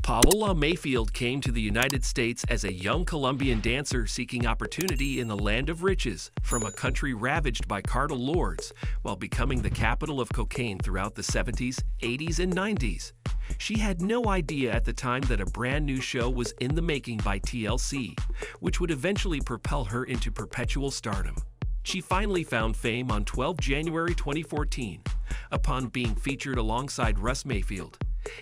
Paola Mayfield came to the United States as a young Colombian dancer seeking opportunity in the land of riches from a country ravaged by cartel lords, while becoming the capital of cocaine throughout the 70s, 80s, and 90s. She had no idea at the time that a brand new show was in the making by TLC, which would eventually propel her into perpetual stardom. She finally found fame on 12 January 2014 upon being featured alongside Russ Mayfield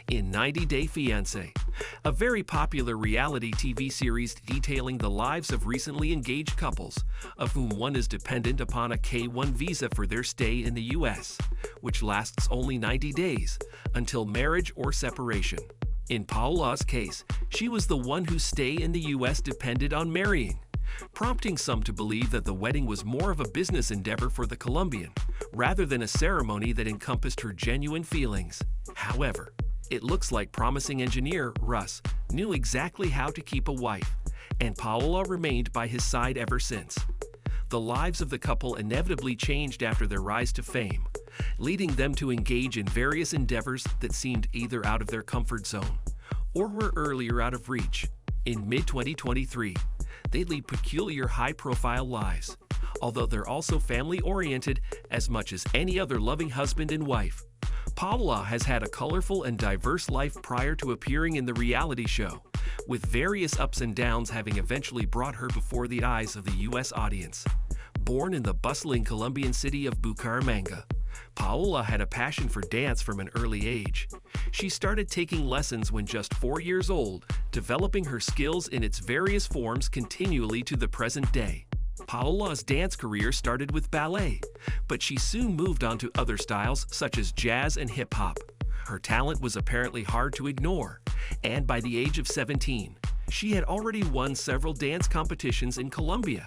in 90 Day Fiancé, a very popular reality TV series detailing the lives of recently engaged couples, of whom one is dependent upon a K-1 visa for their stay in the U.S., which lasts only 90 days until marriage or separation. In Paola's case, she was the one whose stay in the U.S. depended on marrying, prompting some to believe that the wedding was more of a business endeavor for the Colombian, rather than a ceremony that encompassed her genuine feelings. However, it looks like promising engineer Russ knew exactly how to keep a wife, and Paola remained by his side ever since. The lives of the couple inevitably changed after their rise to fame, leading them to engage in various endeavors that seemed either out of their comfort zone or were earlier out of reach. In mid-2023, they lead peculiar high-profile lives, although they're also family-oriented as much as any other loving husband and wife. Paola has had a colorful and diverse life prior to appearing in the reality show, with various ups and downs having eventually brought her before the eyes of the U.S. audience. Born in the bustling Colombian city of Bucaramanga, Paola had a passion for dance from an early age. She started taking lessons when just 4 years old, developing her skills in its various forms continually to the present day. Paola's dance career started with ballet, but she soon moved on to other styles such as jazz and hip-hop. Her talent was apparently hard to ignore, and by the age of 17, she had already won several dance competitions in Colombia.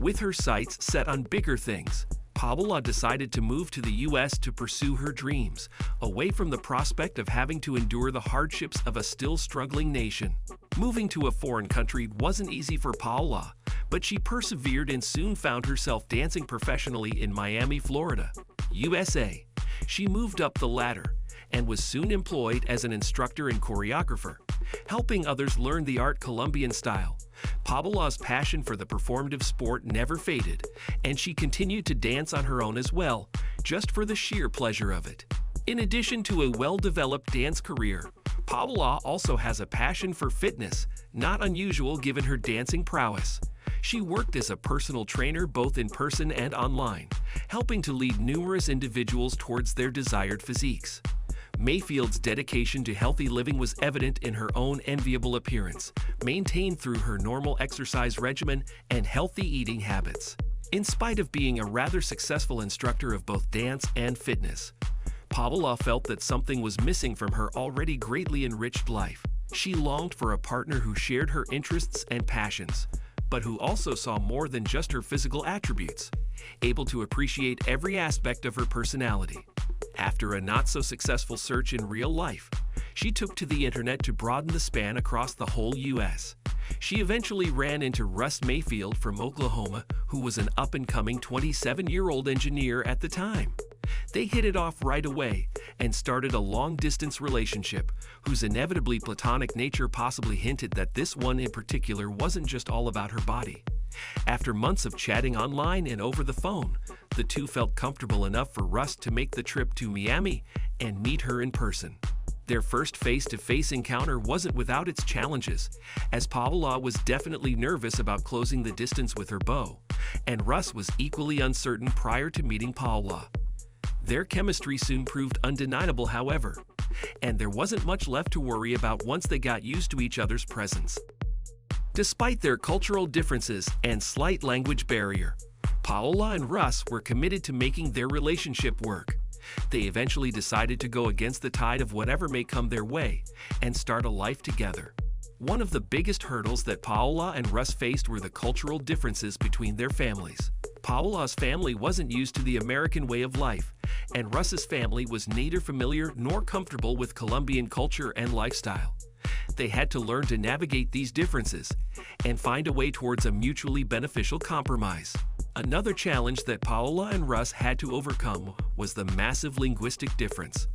With her sights set on bigger things, Paola decided to move to the U.S. to pursue her dreams, away from the prospect of having to endure the hardships of a still struggling nation. Moving to a foreign country wasn't easy for Paola, but she persevered and soon found herself dancing professionally in Miami, Florida, USA. She moved up the ladder and was soon employed as an instructor and choreographer, helping others learn the art Colombian style. Paola's passion for the performative sport never faded, and she continued to dance on her own as well, just for the sheer pleasure of it. In addition to a well-developed dance career, Paola also has a passion for fitness, not unusual given her dancing prowess. She worked as a personal trainer both in person and online, helping to lead numerous individuals towards their desired physiques. Mayfield's dedication to healthy living was evident in her own enviable appearance, maintained through her normal exercise regimen and healthy eating habits. In spite of being a rather successful instructor of both dance and fitness, Paola felt that something was missing from her already greatly enriched life. She longed for a partner who shared her interests and passions, but who also saw more than just her physical attributes, able to appreciate every aspect of her personality. After a not-so-successful search in real life, she took to the internet to broaden the span across the whole U.S. She eventually ran into Russ Mayfield from Oklahoma, who was an up-and-coming 27-year-old engineer at the time. They hit it off right away and started a long-distance relationship, whose inevitably platonic nature possibly hinted that this one in particular wasn't just all about her body. After months of chatting online and over the phone, the two felt comfortable enough for Russ to make the trip to Miami and meet her in person. Their first face-to-face encounter wasn't without its challenges, as Paola was definitely nervous about closing the distance with her beau, and Russ was equally uncertain prior to meeting Paola. Their chemistry soon proved undeniable, however, and there wasn't much left to worry about once they got used to each other's presence. Despite their cultural differences and slight language barrier, Paola and Russ were committed to making their relationship work. They eventually decided to go against the tide of whatever may come their way and start a life together. One of the biggest hurdles that Paola and Russ faced were the cultural differences between their families. Paola's family wasn't used to the American way of life, and Russ's family was neither familiar nor comfortable with Colombian culture and lifestyle. They had to learn to navigate these differences and find a way towards a mutually beneficial compromise. Another challenge that Paola and Russ had to overcome was the massive linguistic difference.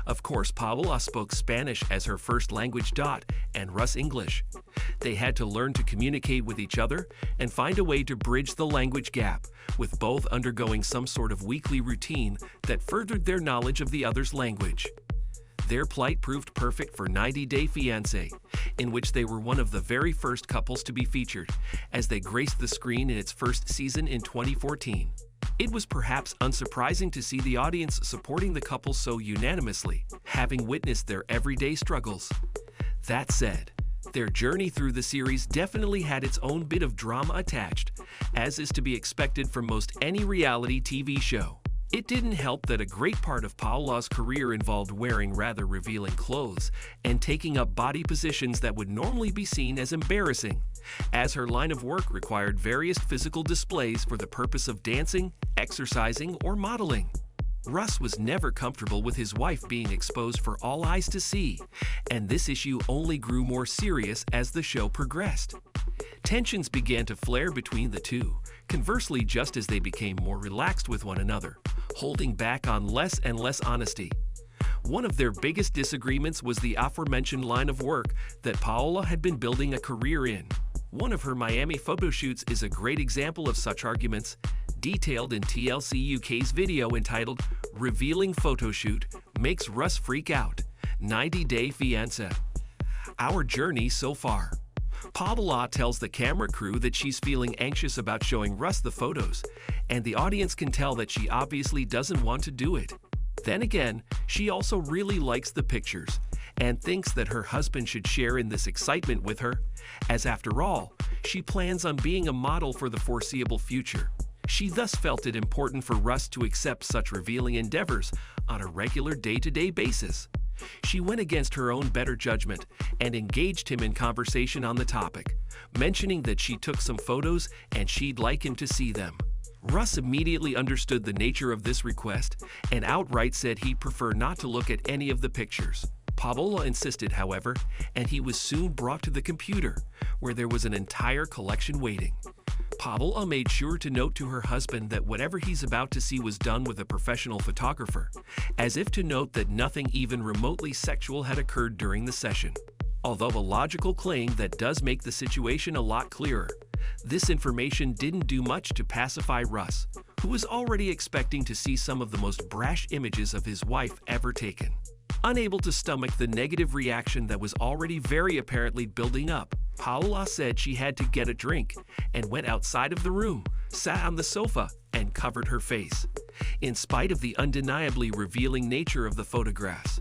Of course, Paola spoke Spanish as her first language, and Russ English. They had to learn to communicate with each other and find a way to bridge the language gap, with both undergoing some sort of weekly routine that furthered their knowledge of the other's language. Their plight proved perfect for 90 Day Fiancé, in which they were one of the very first couples to be featured, as they graced the screen in its first season in 2014. It was perhaps unsurprising to see the audience supporting the couple so unanimously, having witnessed their everyday struggles. That said, their journey through the series definitely had its own bit of drama attached, as is to be expected from most any reality TV show. It didn't help that a great part of Paola's career involved wearing rather revealing clothes and taking up body positions that would normally be seen as embarrassing, as her line of work required various physical displays for the purpose of dancing, exercising, or modeling. Russ was never comfortable with his wife being exposed for all eyes to see, and this issue only grew more serious as the show progressed. Tensions began to flare between the two, conversely just as they became more relaxed with one another, holding back on less and less honesty. One of their biggest disagreements was the aforementioned line of work that Paola had been building a career in. One of her Miami photo shoots is a great example of such arguments, detailed in TLC UK's video entitled "Revealing Photoshoot Makes Russ Freak Out, 90 Day Fiancé." Our journey so far. Paola tells the camera crew that she's feeling anxious about showing Russ the photos, and the audience can tell that she obviously doesn't want to do it. Then again, she also really likes the pictures and thinks that her husband should share in this excitement with her, as after all, she plans on being a model for the foreseeable future. She thus felt it important for Russ to accept such revealing endeavors on a regular day-to-day basis. She went against her own better judgment and engaged him in conversation on the topic, mentioning that she took some photos and she'd like him to see them. Russ immediately understood the nature of this request and outright said he'd prefer not to look at any of the pictures. Paola insisted, however, and he was soon brought to the computer, where there was an entire collection waiting. Paola made sure to note to her husband that whatever he's about to see was done with a professional photographer, as if to note that nothing even remotely sexual had occurred during the session. Although a logical claim that does make the situation a lot clearer, this information didn't do much to pacify Russ, who was already expecting to see some of the most brash images of his wife ever taken. Unable to stomach the negative reaction that was already very apparently building up, Paola said she had to get a drink and went outside of the room, sat on the sofa, and covered her face, in spite of the undeniably revealing nature of the photographs.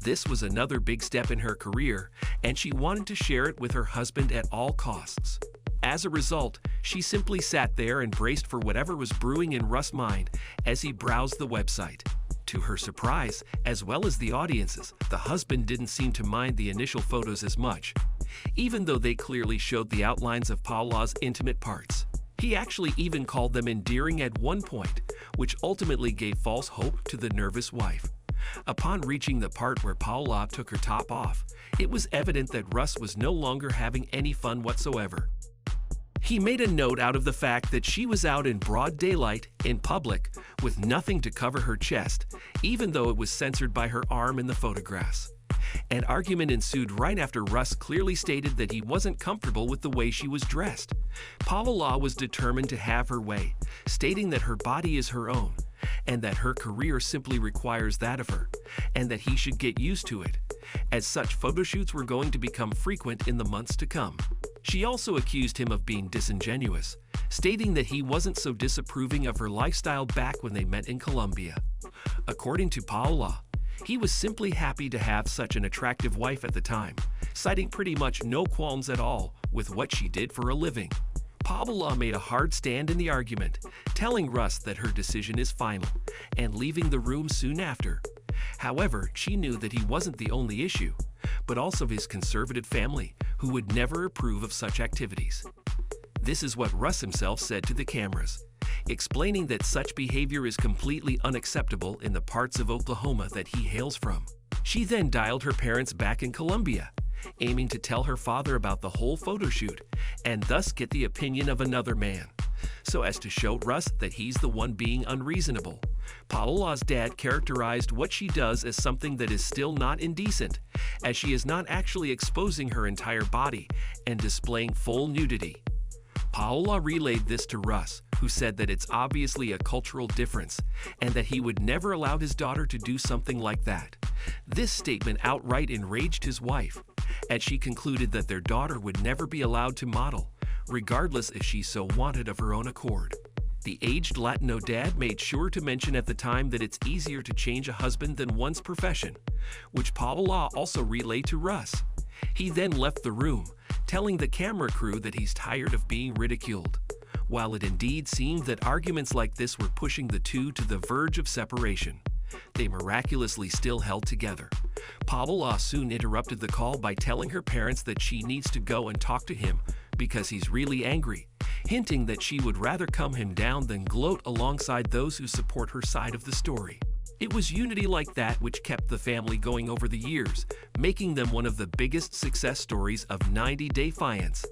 This was another big step in her career, and she wanted to share it with her husband at all costs. As a result, she simply sat there and braced for whatever was brewing in Russ' mind as he browsed the website. To her surprise, as well as the audience's, the husband didn't seem to mind the initial photos as much, even though they clearly showed the outlines of Paola's intimate parts. He actually even called them endearing at one point, which ultimately gave false hope to the nervous wife. Upon reaching the part where Paola took her top off, it was evident that Russ was no longer having any fun whatsoever. He made a note out of the fact that she was out in broad daylight, in public, with nothing to cover her chest, even though it was censored by her arm in the photographs. An argument ensued right after Russ clearly stated that he wasn't comfortable with the way she was dressed. Paola was determined to have her way, stating that her body is her own, and that her career simply requires that of her, and that he should get used to it, as such photoshoots were going to become frequent in the months to come. She also accused him of being disingenuous, stating that he wasn't so disapproving of her lifestyle back when they met in Colombia. According to Paola, he was simply happy to have such an attractive wife at the time, citing pretty much no qualms at all with what she did for a living. Paola made a hard stand in the argument, telling Russ that her decision is final, and leaving the room soon after. However, she knew that he wasn't the only issue, but also his conservative family, who would never approve of such activities. This is what Russ himself said to the cameras, explaining that such behavior is completely unacceptable in the parts of Oklahoma that he hails from. She then dialed her parents back in Colombia, aiming to tell her father about the whole photo shoot and thus get the opinion of another man, so as to show Russ that he's the one being unreasonable. Paola's dad characterized what she does as something that is still not indecent, as she is not actually exposing her entire body and displaying full nudity. Paola relayed this to Russ, who said that it's obviously a cultural difference and that he would never allow his daughter to do something like that. This statement outright enraged his wife, as she concluded that their daughter would never be allowed to model, regardless if she so wanted of her own accord. The aged Latino dad made sure to mention at the time that it's easier to change a husband than one's profession, which Paola also relayed to Russ. He then left the room, telling the camera crew that he's tired of being ridiculed. While it indeed seemed that arguments like this were pushing the two to the verge of separation, they miraculously still held together. Paola soon interrupted the call by telling her parents that she needs to go and talk to him because he's really angry, hinting that she would rather calm him down than gloat alongside those who support her side of the story. It was unity like that which kept the family going over the years, making them one of the biggest success stories of 90 Day Fiancé,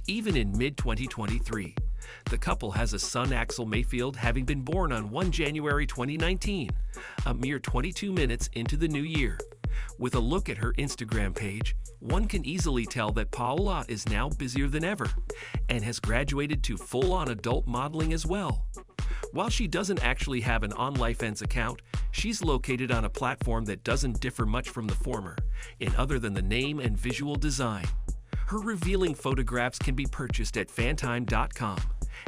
even in mid-2023. The couple has a son, Axel Mayfield, having been born on 1 January 2019, a mere 22 minutes into the new year. With a look at her Instagram page, one can easily tell that Paola is now busier than ever and has graduated to full-on adult modeling as well. While she doesn't actually have an OnlyFans account, she's located on a platform that doesn't differ much from the former, in other than the name and visual design. Her revealing photographs can be purchased at fantime.com,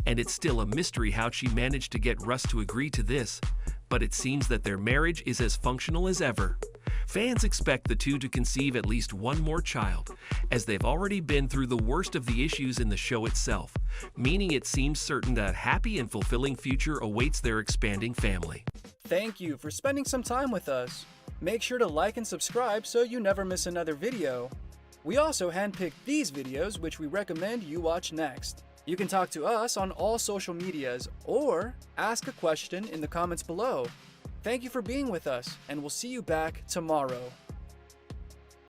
and it's still a mystery how she managed to get Russ to agree to this, but it seems that their marriage is as functional as ever. Fans expect the two to conceive at least one more child, as they've already been through the worst of the issues in the show itself, meaning it seems certain that a happy and fulfilling future awaits their expanding family. Thank you for spending some time with us. Make sure to like and subscribe so you never miss another video. We also handpicked these videos which we recommend you watch next. You can talk to us on all social medias or ask a question in the comments below. Thank you for being with us, and we'll see you back tomorrow.